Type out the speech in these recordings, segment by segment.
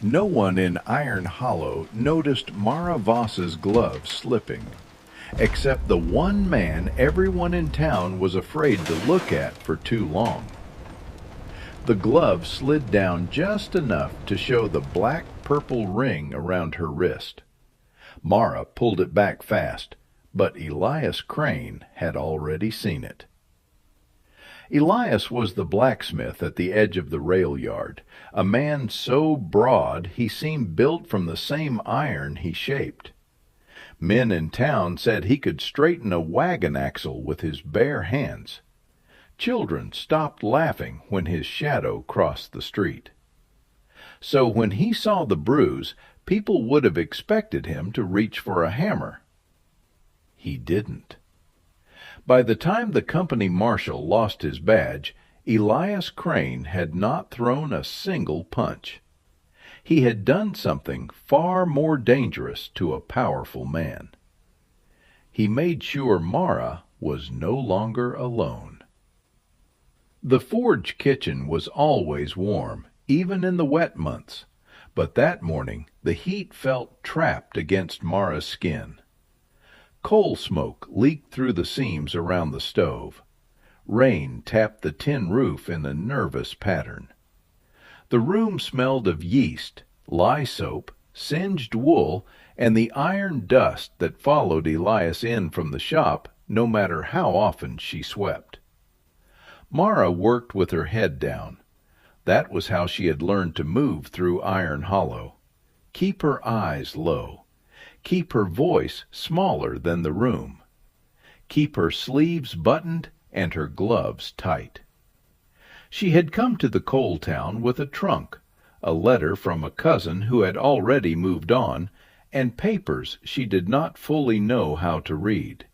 No one in Iron Hollow noticed Mara Voss's gloves slipping, except the one man everyone in town was afraid to look at for too long. The glove slid down just enough to show the black-purple ring around her wrist. Mara pulled it back fast, but Elias Crane had already seen it. Elias was the blacksmith at the edge of the rail yard, a man so broad he seemed built from the same iron he shaped. Men in town said he could straighten a wagon axle with his bare hands. Children stopped laughing when his shadow crossed the street. So when he saw the bruise, people would have expected him to reach for a hammer. He didn't. By the time the company marshal lost his badge, Elias Crane had not thrown a single punch. He had done something far more dangerous to a powerful man. He made sure Mara was no longer alone. The forge kitchen was always warm, even in the wet months, but that morning the heat felt trapped against Mara's skin. Coal smoke leaked through the seams around the stove. Rain tapped the tin roof in a nervous pattern. The room smelled of yeast, lye soap, singed wool, and the iron dust that followed Elias in from the shop, no matter how often she swept. Mara worked with her head down. That was how she had learned to move through Iron Hollow. Keep her eyes low. Keep her voice smaller than the room. Keep her sleeves buttoned and her gloves tight. She had come to the coal town with a trunk, a letter from a cousin who had already moved on, and papers she did not fully know how to read.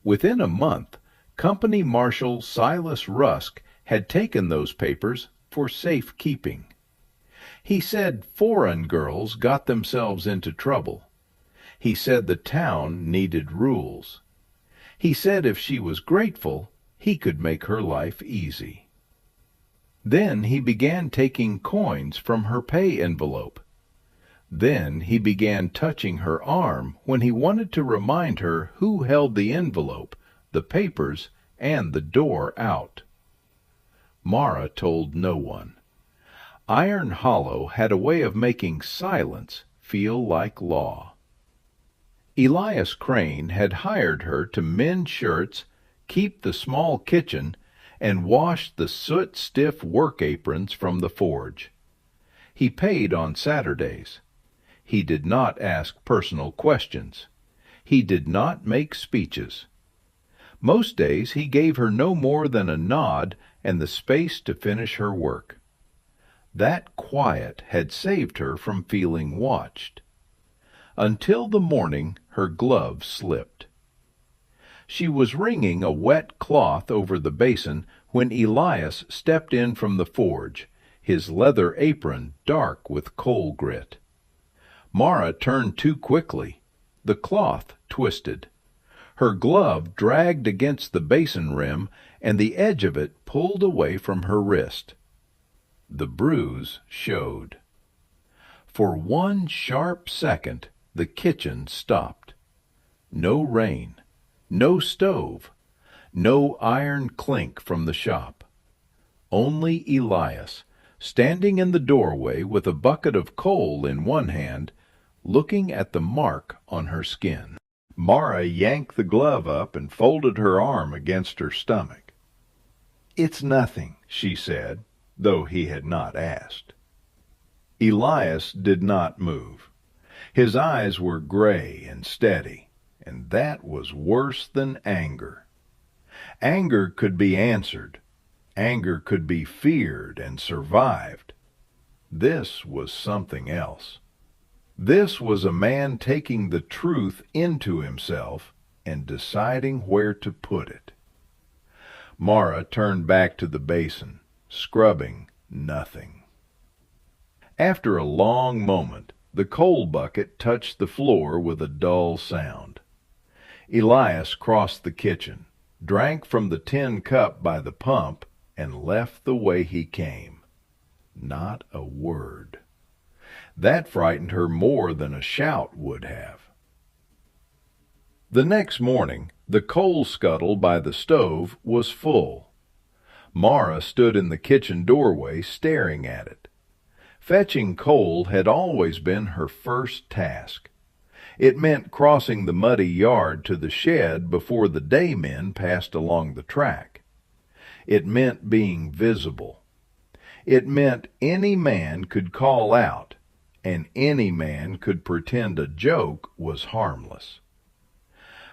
Within a month, Company Marshal Silas Rusk had taken those papers for safe keeping. He said foreign girls got themselves into trouble. He said the town needed rules. He said if she was grateful, he could make her life easy. Then he began taking coins from her pay envelope. Then he began touching her arm when he wanted to remind her who held the envelope, the papers, and the door out. Mara told no one. Iron Hollow had a way of making silence feel like law. Elias Crane had hired her to mend shirts, keep the small kitchen, and wash the soot-stiff work aprons from the forge. He paid on Saturdays. He did not ask personal questions. He did not make speeches. Most days he gave her no more than a nod and the space to finish her work. That quiet had saved her from feeling watched. Until the morning her glove slipped. She was wringing a wet cloth over the basin when Elias stepped in from the forge, his leather apron dark with coal grit. Mara turned too quickly. The cloth twisted. Her glove dragged against the basin rim, and the edge of it pulled away from her wrist. The bruise showed. For one sharp second, the kitchen stopped. No rain, no stove, no iron clink from the shop. Only Elias, standing in the doorway with a bucket of coal in one hand, looking at the mark on her skin. Mara yanked the glove up and folded her arm against her stomach. "It's nothing," she said, though he had not asked. Elias did not move. His eyes were gray and steady, and that was worse than anger. Anger could be answered. Anger could be feared and survived. This was something else. This was a man taking the truth into himself and deciding where to put it. Mara turned back to the basin, scrubbing nothing. After a long moment, the coal bucket touched the floor with a dull sound. Elias crossed the kitchen, drank from the tin cup by the pump, and left the way he came. Not a word. That frightened her more than a shout would have. The next morning, the coal scuttle by the stove was full. Mara stood in the kitchen doorway staring at it. Fetching coal had always been her first task. It meant crossing the muddy yard to the shed before the day men passed along the track. It meant being visible. It meant any man could call out, and any man could pretend a joke was harmless.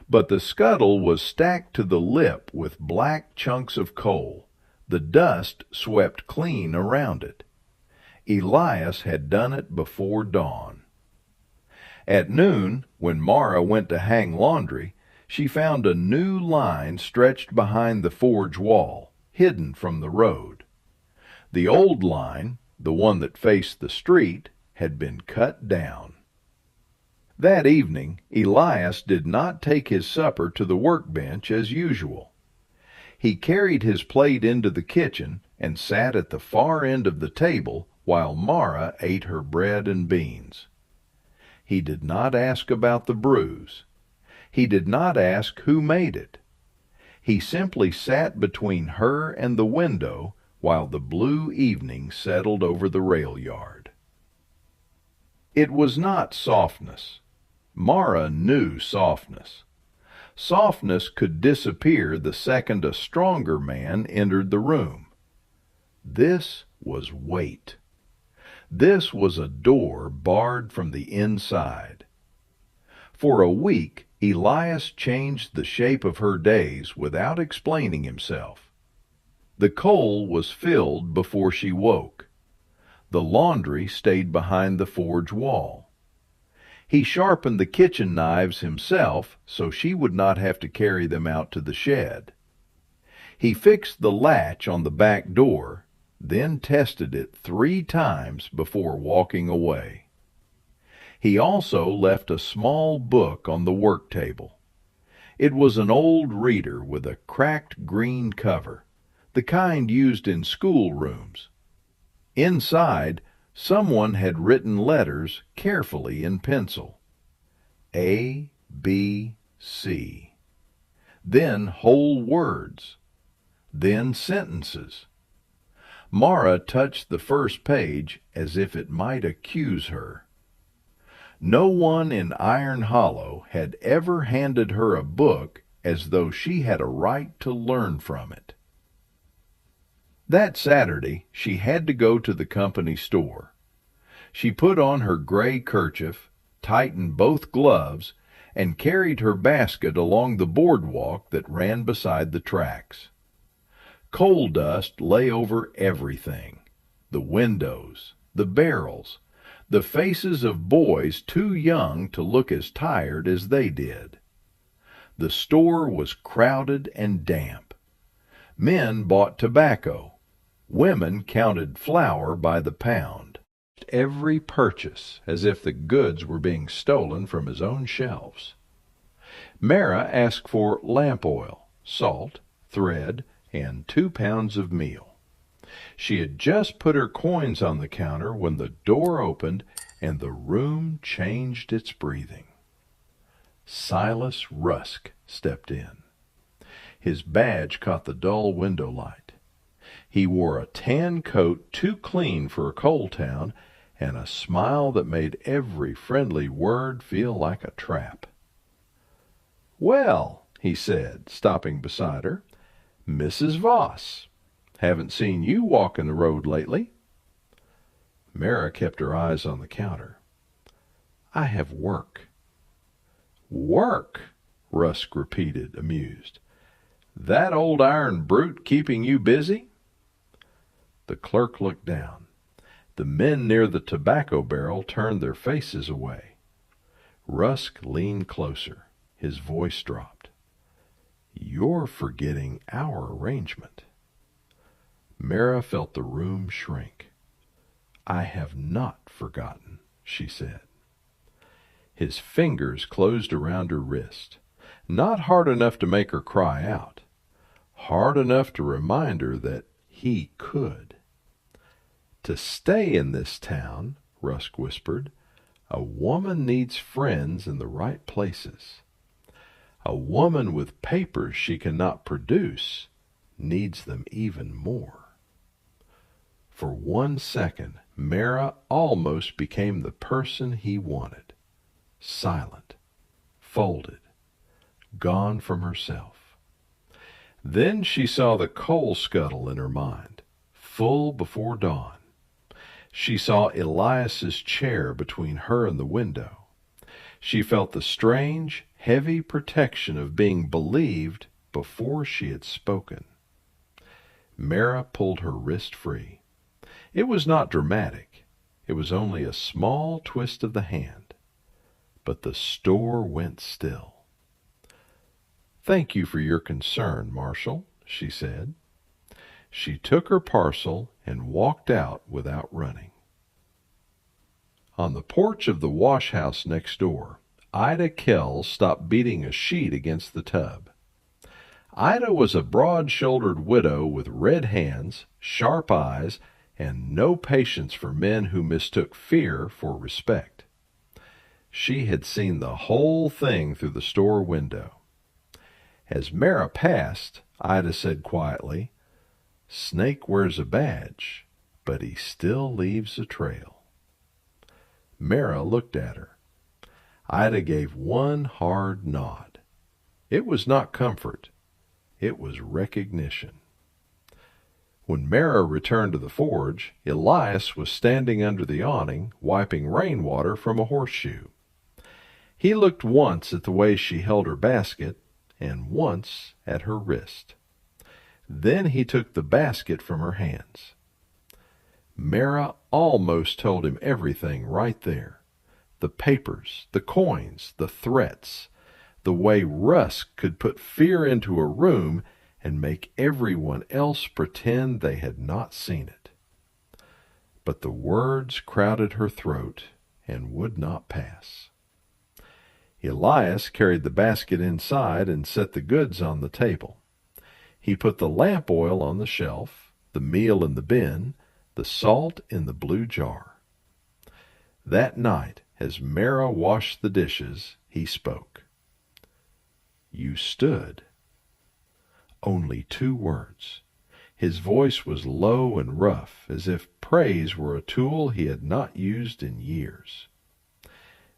But the scuttle was stacked to the lip with black chunks of coal. The dust swept clean around it. Elias had done it before dawn. At noon, when Mara went to hang laundry, she found a new line stretched behind the forge wall, hidden from the road. The old line, the one that faced the street, had been cut down. That evening, Elias did not take his supper to the workbench as usual. He carried his plate into the kitchen and sat at the far end of the table while Mara ate her bread and beans. He did not ask about the bruise. He did not ask who made it. He simply sat between her and the window while the blue evening settled over the rail yard. It was not softness. Mara knew softness. Softness could disappear the second a stronger man entered the room. This was weight. This was a door barred from the inside. For a week, Elias changed the shape of her days without explaining himself. The coal was filled before she woke. The laundry stayed behind the forge wall. He sharpened the kitchen knives himself so she would not have to carry them out to the shed. He fixed the latch on the back door, then tested it 3 times before walking away. He also left a small book on the work table. It was an old reader with a cracked green cover, the kind used in schoolrooms. Inside, someone had written letters carefully in pencil. A, B, C. Then whole words. Then sentences. Mara touched the first page as if it might accuse her. No one in Iron Hollow had ever handed her a book as though she had a right to learn from it. That Saturday, she had to go to the company store. She put on her gray kerchief, tightened both gloves, and carried her basket along the boardwalk that ran beside the tracks. Coal dust lay over everything: the windows, the barrels, the faces of boys too young to look as tired as they did. The store was crowded and damp. Men bought tobacco. Women counted flour by the pound. Every purchase as if the goods were being stolen from his own shelves. Mara asked for lamp oil, salt, thread, and 2 pounds of meal. She had just put her coins on the counter when the door opened and the room changed its breathing. Silas Rusk stepped in. His badge caught the dull window light. He wore a tan coat too clean for a coal town and a smile that made every friendly word feel like a trap. "Well," he said, stopping beside her, "Mrs. Voss, haven't seen you walking the road lately." Mara kept her eyes on the counter. "I have work." "Work?" Rusk repeated, amused. "That old iron brute keeping you busy?" The clerk looked down. The men near the tobacco barrel turned their faces away. Rusk leaned closer. His voice dropped. "You're forgetting our arrangement." Mara felt the room shrink. "I have not forgotten," she said. His fingers closed around her wrist, not hard enough to make her cry out, hard enough to remind her that he could. To stay in this town, Rusk whispered. "A woman needs friends in the right places. A woman with papers she cannot produce needs them even more." For 1 second, Mara almost became the person he wanted. Silent, folded, gone from herself. Then she saw the coal scuttle in her mind, full before dawn. She saw Elias's chair between her and the window. She felt the strange, heavy protection of being believed before she had spoken. Mara pulled her wrist free. It was not dramatic. It was only a small twist of the hand. But the store went still. "Thank you for your concern, Marshal," she said. She took her parcel and walked out without running. On the porch of the wash house next door, Ida Kells stopped beating a sheet against the tub. Ida was a broad-shouldered widow with red hands, sharp eyes, and no patience for men who mistook fear for respect. She had seen the whole thing through the store window. As Mara passed, Ida said quietly, "Snake wears a badge, but he still leaves a trail." Mara looked at her. Ida gave one hard nod. It was not comfort. It was recognition. When Mara returned to the forge, Elias was standing under the awning, wiping rainwater from a horseshoe. He looked once at the way she held her basket, and once at her wrist. Then he took the basket from her hands. Mara almost told him everything right there. The papers, the coins, the threats, the way Rusk could put fear into a room and make everyone else pretend they had not seen it. But the words crowded her throat and would not pass. Elias carried the basket inside and set the goods on the table. He put the lamp oil on the shelf, the meal in the bin, the salt in the blue jar. That night, as Mara washed the dishes, he spoke. "You stood." Only 2 words. His voice was low and rough, as if praise were a tool he had not used in years.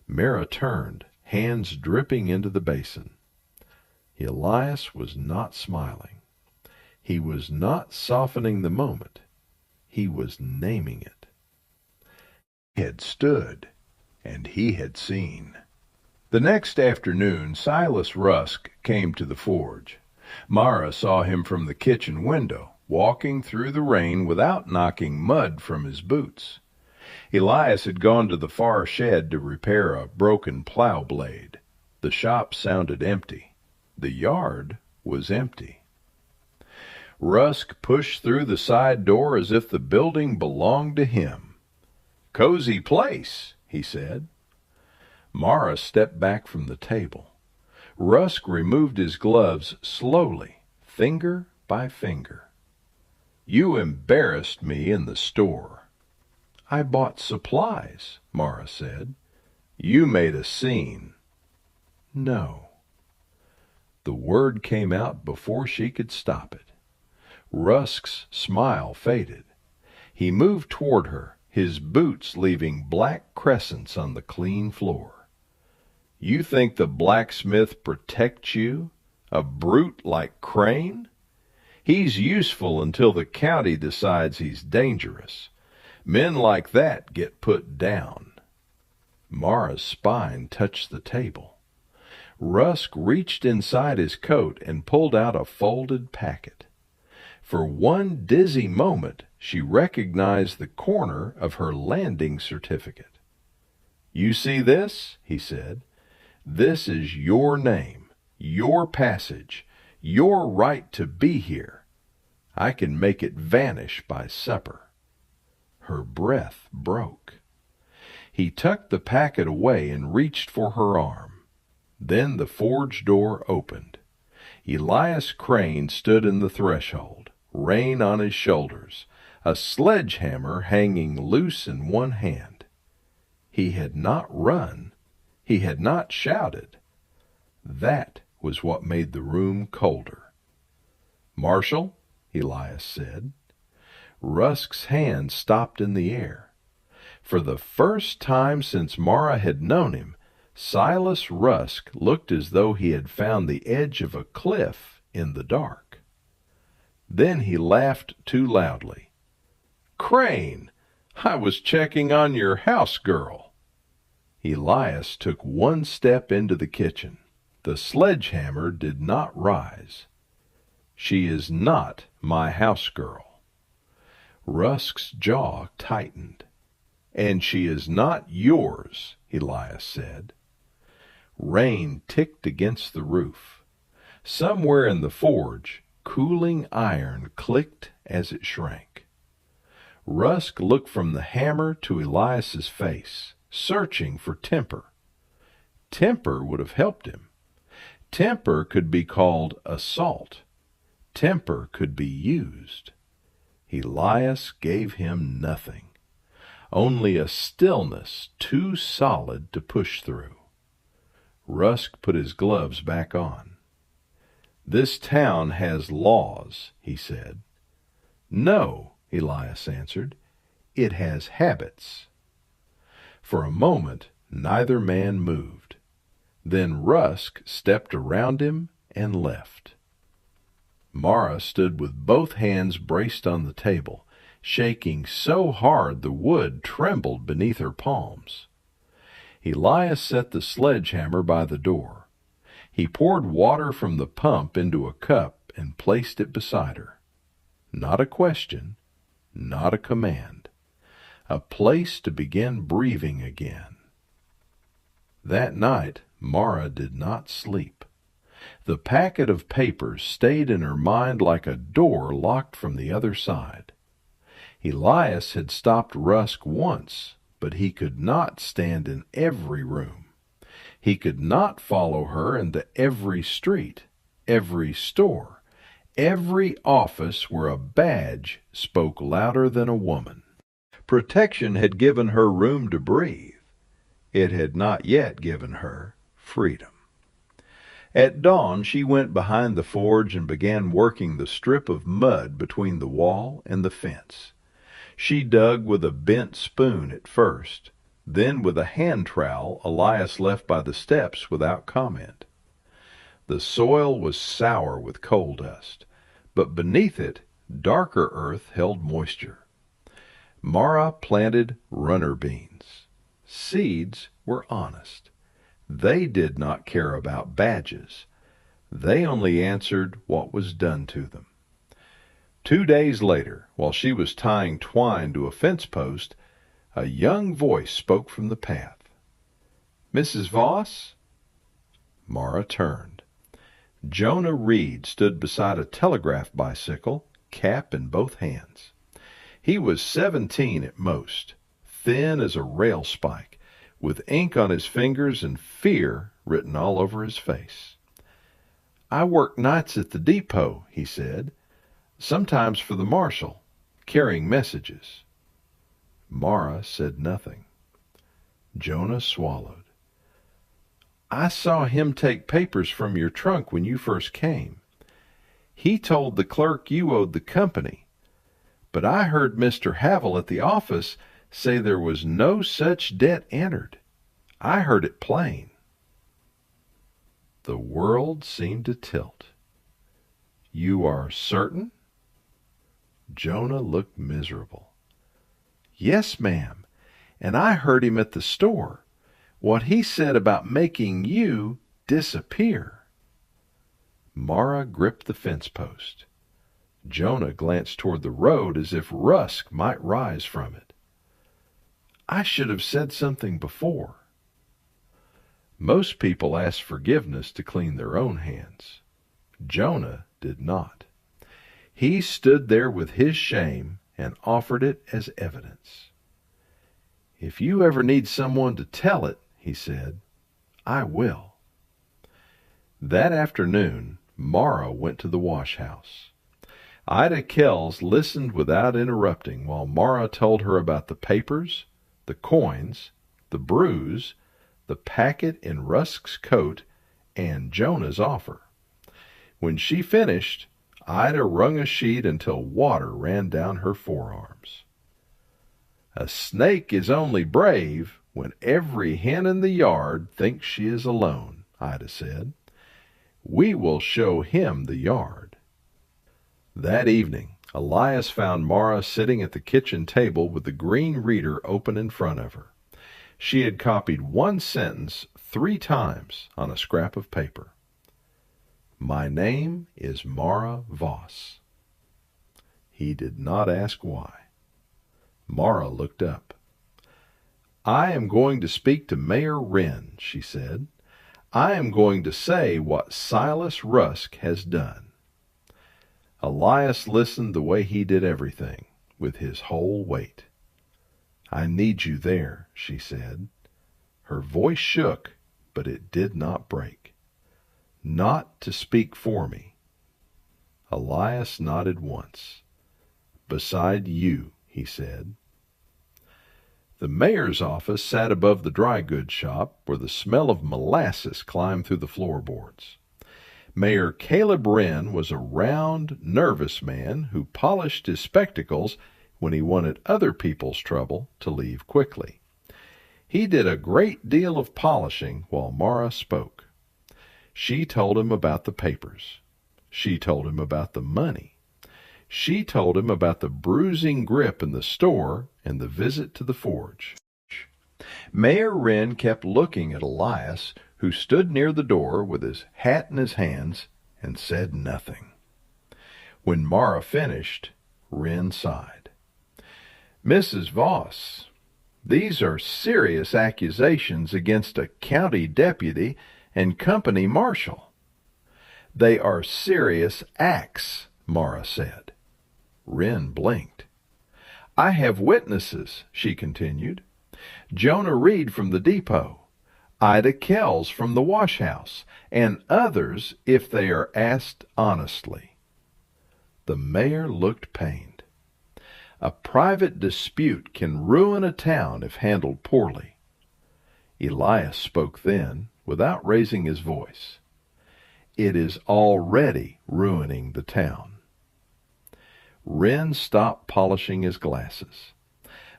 Mara turned, hands dripping into the basin. Elias was not smiling. He was not softening the moment. He was naming it. He had stood, and he had seen. The next afternoon, Silas Rusk came to the forge. Mara saw him from the kitchen window, walking through the rain without knocking mud from his boots. Elias had gone to the far shed to repair a broken plow blade. The shop sounded empty. The yard was empty. Rusk pushed through the side door as if the building belonged to him. "Cozy place," he said. Mara stepped back from the table. Rusk removed his gloves slowly, finger by finger. "You embarrassed me in the store." "I bought supplies," Mara said. "You made a scene." "No." The word came out before she could stop it. Rusk's smile faded. He moved toward her, his boots leaving black crescents on the clean floor. "You think the blacksmith protects you? A brute like Crane? He's useful until the county decides he's dangerous. Men like that get put down." Mara's spine touched the table. Rusk reached inside his coat and pulled out a folded packet. For one dizzy moment, she recognized the corner of her landing certificate. "You see this?" he said. "This is your name, your passage, your right to be here. I can make it vanish by supper." Her breath broke. He tucked the packet away and reached for her arm. Then the forge door opened. Elias Crane stood in the threshold, rein on his shoulders, a sledgehammer hanging loose in one hand. He had not run. He had not shouted. That was what made the room colder. "Marshal," Elias said. Rusk's hand stopped in the air. For the first time since Mara had known him, Silas Rusk looked as though he had found the edge of a cliff in the dark. Then he laughed too loudly. "Crane, I was checking on your house girl." Elias took one step into the kitchen. The sledgehammer did not rise. "She is not my house girl." Rusk's jaw tightened. "And she is not yours," Elias said. Rain ticked against the roof. Somewhere in the forge, cooling iron clicked as it shrank. Rusk looked from the hammer to Elias's face, searching for temper. Temper would have helped him. Temper could be called assault. Temper could be used. Elias gave him nothing, only a stillness too solid to push through. Rusk put his gloves back on. "This town has laws," he said. "No," Elias answered. "It has habits." For a moment, neither man moved. Then Rusk stepped around him and left. Mara stood with both hands braced on the table, shaking so hard the wood trembled beneath her palms. Elias set the sledgehammer by the door. He poured water from the pump into a cup and placed it beside her. Not a question, not a command. A place to begin breathing again. That night, Mara did not sleep. The packet of papers stayed in her mind like a door locked from the other side. Elias had stopped Rusk once, but he could not stand in every room. He could not follow her into every street, every store, every office where a badge spoke louder than a woman. Protection had given her room to breathe. It had not yet given her freedom. At dawn she went behind the forge and began working the strip of mud between the wall and the fence. She dug with a bent spoon at first, then with a hand trowel Elias left by the steps without comment. The soil was sour with coal dust, but beneath it darker earth held moisture. Mara planted runner beans. Seeds were honest. They did not care about badges. They only answered what was done to them. 2 days later, while she was tying twine to a fence post, a young voice spoke from the path. "Mrs. Voss?" Mara turned. Jonah Reed stood beside a telegraph bicycle, cap in both hands. He was 17 at most, thin as a rail spike, with ink on his fingers and fear written all over his face. "I work nights at the depot," he said, "sometimes for the Marshal, carrying messages." Mara said nothing. Jonah swallowed. "I saw him take papers from your trunk when you first came. He told the clerk you owed the company, but I heard Mr. Havel at the office say there was no such debt entered. I heard it plain." The world seemed to tilt. "You are certain?" Jonah looked miserable. "Yes, ma'am, and I heard him at the store. What he said about making you disappear." Mara gripped the fence post. Jonah glanced toward the road as if Rusk might rise from it. "I should have said something before." Most people ask forgiveness to clean their own hands. Jonah did not. He stood there with his shame and offered it as evidence. "If you ever need someone to tell it," he said, "I will." That afternoon, Mara went to the wash house. Ida Kells listened without interrupting while Mara told her about the papers, the coins, the bruise, the packet in Rusk's coat, and Jonah's offer. When she finished, Ida wrung a sheet until water ran down her forearms. A snake is only brave when every hen in the yard thinks she is alone, Ida said. We will show him the yard. That evening, Elias found Mara sitting at the kitchen table with the green reader open in front of her. She had copied one sentence 3 times on a scrap of paper. My name is Mara Voss. He did not ask why. Mara looked up. I am going to speak to Mayor Wren, she said. I am going to say what Silas Rusk has done. Elias listened the way he did everything, with his whole weight. I need you there, she said. Her voice shook, but it did not break. Not to speak for me. Elias nodded once. Beside you, he said. The mayor's office sat above the dry goods shop, where the smell of molasses climbed through the floorboards. Mayor Caleb Wren was a round, nervous man who polished his spectacles when he wanted other people's trouble to leave quickly. He did a great deal of polishing while Mara spoke. She told him about the papers. She told him about the money. She told him about the bruising grip in the store and the visit to the forge. Mayor Wren kept looking at Elias, who stood near the door with his hat in his hands, and said nothing. When Mara finished, Wren sighed. Mrs. Voss, these are serious accusations against a county deputy and company marshal. They are serious acts, Mara said. Wren blinked. I have witnesses, she continued. Jonah Reed from the depot, Ida Kells from the wash house, and others if they are asked honestly. The mayor looked pained. A private dispute can ruin a town if handled poorly. Elias spoke then, without raising his voice. It is already ruining the town. Wren stopped polishing his glasses.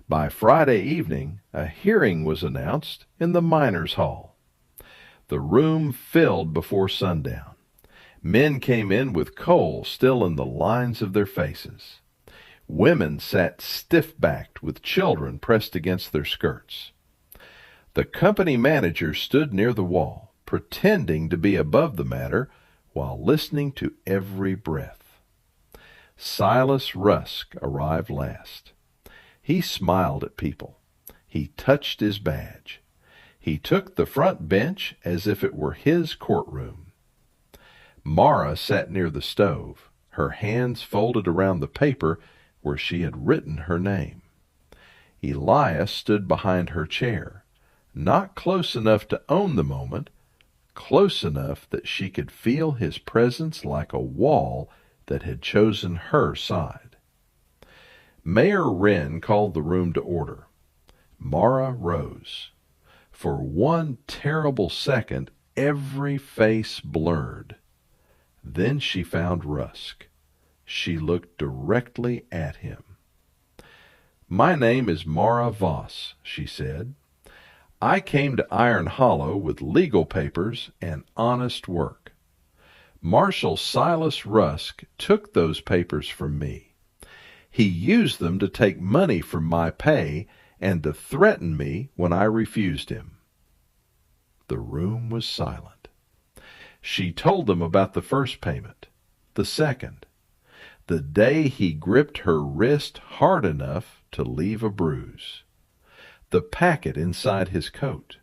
By Friday evening, a hearing was announced in the miners' hall. The room filled before sundown. Men came in with coal still in the lines of their faces. Women sat stiff-backed with children pressed against their skirts. The company manager stood near the wall, pretending to be above the matter while listening to every breath. Silas Rusk arrived last. He smiled at people. He touched his badge. He took the front bench as if it were his courtroom. Mara sat near the stove, her hands folded around the paper where she had written her name. Elias stood behind her chair, not close enough to own the moment, close enough that she could feel his presence like a wall that had chosen her side. Mayor Wren called the room to order. Mara rose. For one terrible second, every face blurred. Then she found Rusk. She looked directly at him. My name is Mara Voss, she said. I came to Iron Hollow with legal papers and honest work. Marshal Silas Rusk took those papers from me. He used them to take money from my pay and to threaten me when I refused him. The room was silent. She told them about the first payment, the second, the day he gripped her wrist hard enough to leave a bruise, the packet inside his coat,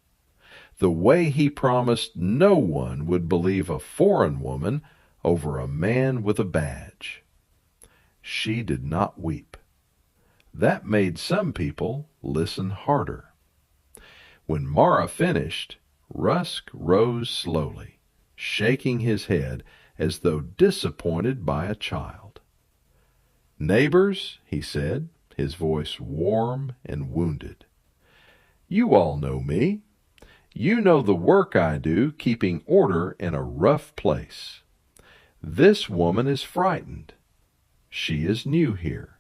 the way he promised no one would believe a foreign woman over a man with a badge. She did not weep. That made some people listen harder. When Mara finished, Rusk rose slowly, shaking his head as though disappointed by a child. Neighbors, he said, his voice warm and wounded, You all know me. You know the work I do keeping order in a rough place. This woman is frightened. She is new here.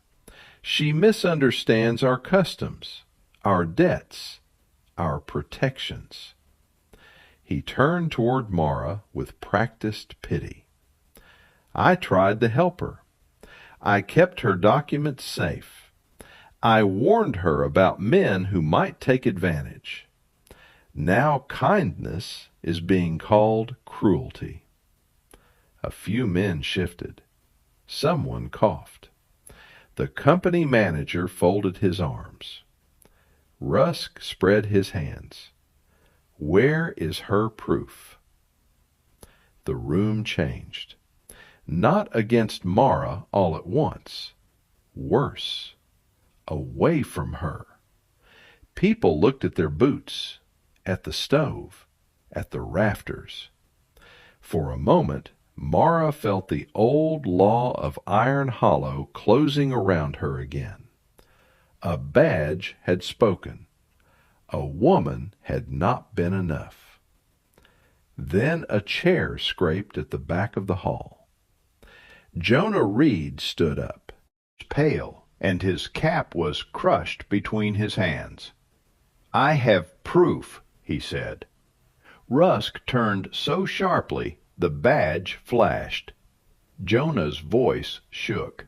She misunderstands our customs, our debts, our protections." He turned toward Mara with practiced pity. "I tried to help her. I kept her documents safe. I warned her about men who might take advantage. Now kindness is being called cruelty." A few men shifted. Someone coughed. The company manager folded his arms. Rusk spread his hands. "Where is her proof?" The room changed. Not against Mara all at once. Worse. Away from her. People looked at their boots, at the stove, at the rafters. For a moment, Mara felt the old law of Iron Hollow closing around her again. A badge had spoken. A woman had not been enough. Then a chair scraped at the back of the hall. Jonah Reed stood up, pale, and his cap was crushed between his hands. "I have proof," he said. Rusk turned so sharply the badge flashed. Jonah's voice shook.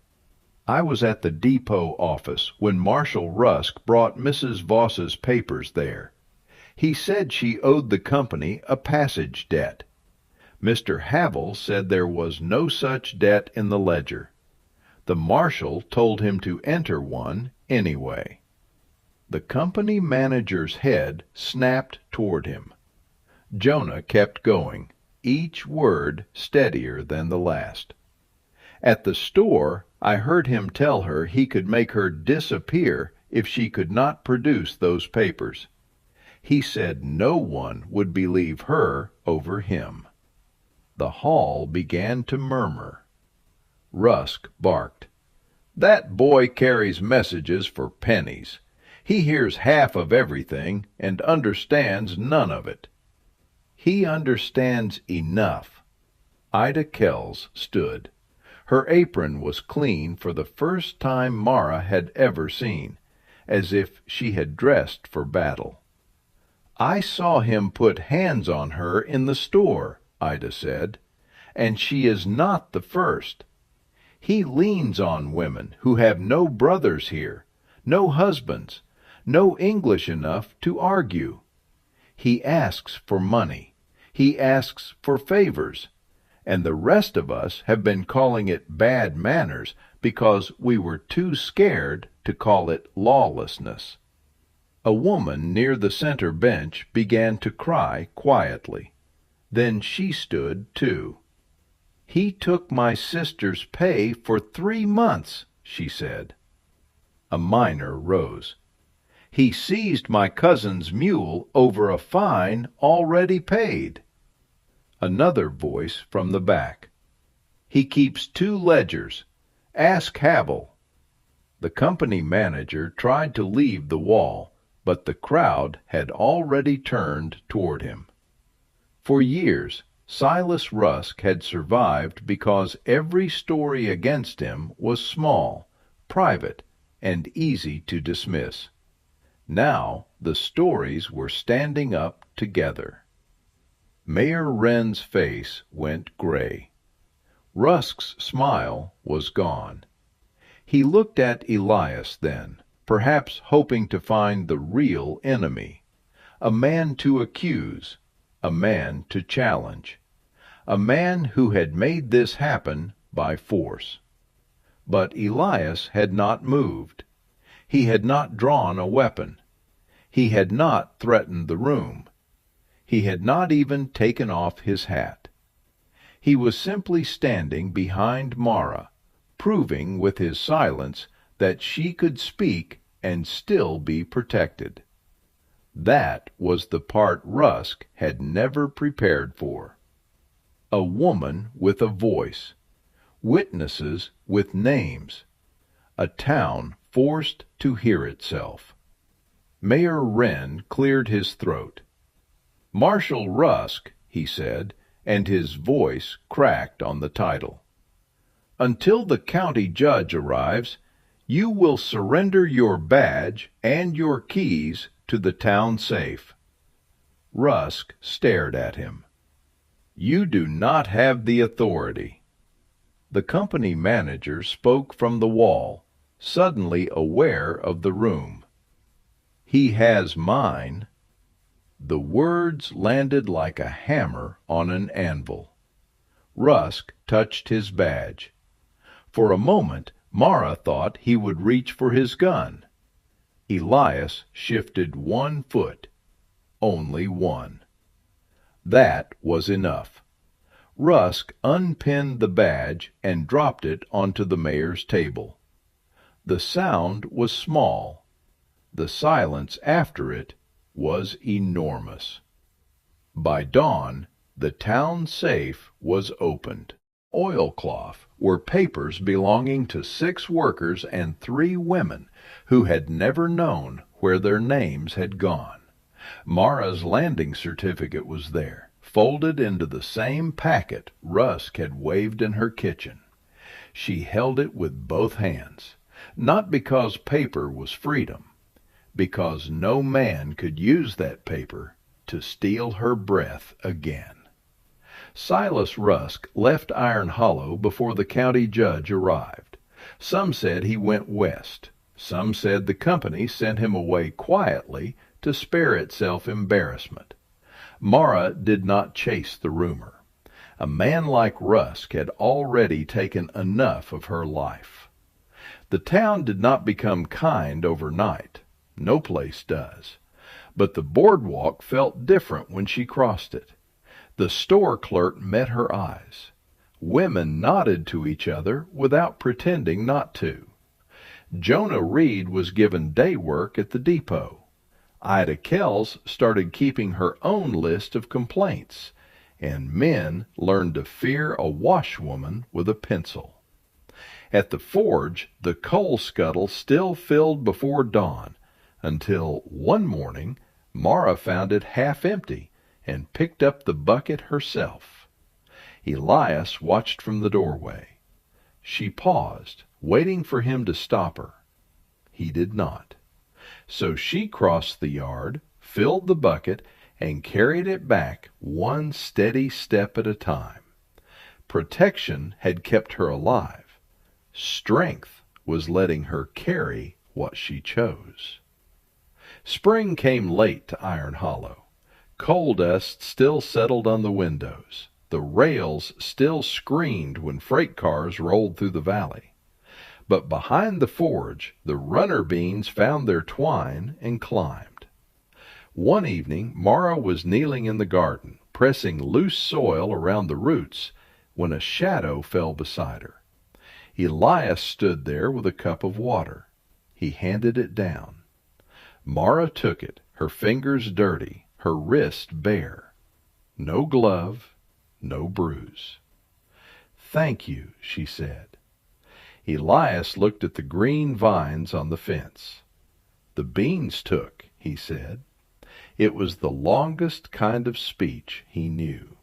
"I was at the depot office when Marshal Rusk brought Mrs. Voss's papers there. He said she owed the company a passage debt. Mr. Havel said there was no such debt in the ledger. The marshal told him to enter one anyway." The company manager's head snapped toward him. Jonah kept going, each word steadier than the last. "At the store, I heard him tell her he could make her disappear if she could not produce those papers. He said no one would believe her over him." The hall began to murmur. Rusk barked. "That boy carries messages for pennies. He hears half of everything and understands none of it." "He understands enough." Ida Kells stood. Her apron was clean for the first time Mara had ever seen, as if she had dressed for battle. "I saw him put hands on her in the store," Ida said, "and she is not the first. He leans on women who have no brothers here, no husbands, no English enough to argue. He asks for money. He asks for favors. And the rest of us have been calling it bad manners because we were too scared to call it lawlessness." A woman near the center bench began to cry quietly. Then she stood too. "He took my sister's pay for 3 months," she said. A miner rose. "He seized my cousin's mule over a fine already paid." Another voice from the back. "He keeps 2 ledgers. Ask Havel." The company manager tried to leave the wall, but the crowd had already turned toward him. For years, Silas Rusk had survived because every story against him was small, private, and easy to dismiss. Now the stories were standing up together. Mayor Wren's face went gray. Rusk's smile was gone. He looked at Elias then, perhaps hoping to find the real enemy, a man to accuse, a man to challenge, a man who had made this happen by force. But Elias had not moved. He had not drawn a weapon. He had not threatened the room. He had not even taken off his hat. He was simply standing behind Mara, proving with his silence that she could speak and still be protected. That was the part Rusk had never prepared for. A woman with a voice, witnesses with names, a town forced to hear itself. Mayor Wren cleared his throat. "Marshal Rusk," he said, and his voice cracked on the title. "Until the county judge arrives, you will surrender your badge and your keys to the town safe." Rusk stared at him. "You do not have the authority." The company manager spoke from the wall, suddenly aware of the room. "He has mine." The words landed like a hammer on an anvil. Rusk touched his badge. For a moment, Mara thought he would reach for his gun. Elias shifted 1 foot. Only one. That was enough. Rusk unpinned the badge and dropped it onto the mayor's table. The sound was small. The silence after it was enormous. By dawn, the town safe was opened. Oilcloth were papers belonging to 6 workers and 3 women who had never known where their names had gone. Mara's landing certificate was there, folded into the same packet Rusk had waved in her kitchen. She held it with both hands, not because paper was freedom, because no man could use that paper to steal her breath again. Silas Rusk left Iron Hollow before the county judge arrived. Some said he went west. Some said the company sent him away quietly to spare itself embarrassment. Mara did not chase the rumor. A man like Rusk had already taken enough of her life. The town did not become kind overnight. No place does. But the boardwalk felt different when she crossed it. The store clerk met her eyes. Women nodded to each other without pretending not to. Jonah Reed was given day work at the depot. Ida Kells started keeping her own list of complaints, and men learned to fear a washwoman with a pencil. At the forge, the coal scuttle still filled before dawn, until one morning Mara found it half empty and picked up the bucket herself. Elias watched from the doorway. She paused, waiting for him to stop her. He did not. So she crossed the yard, filled the bucket, and carried it back one steady step at a time. Protection had kept her alive. Strength was letting her carry what she chose. Spring came late to Iron Hollow. Coal dust still settled on the windows. The rails still screamed when freight cars rolled through the valley. But behind the forge, the runner beans found their twine and climbed. One evening, Mara was kneeling in the garden, pressing loose soil around the roots, when a shadow fell beside her. Elias stood there with a cup of water. He handed it down. Mara took it, her fingers dirty, her wrist bare. No glove, no bruise. "Thank you," she said. Elias looked at the green vines on the fence. "The beans took," he said. It was the longest kind of speech he knew.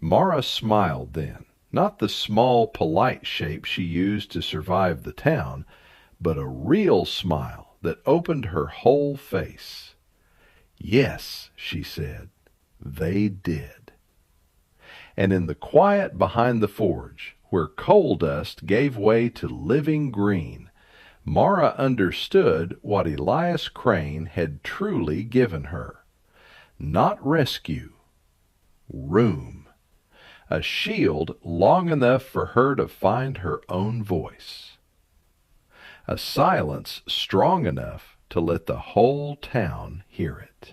Mara smiled then, not the small, polite shape she used to survive the town, but a real smile that opened her whole face. "Yes," she said, "they did." And in the quiet behind the forge, where coal dust gave way to living green, Mara understood what Elias Crane had truly given her. Not rescue, room. A shield long enough for her to find her own voice. A silence strong enough to let the whole town hear it.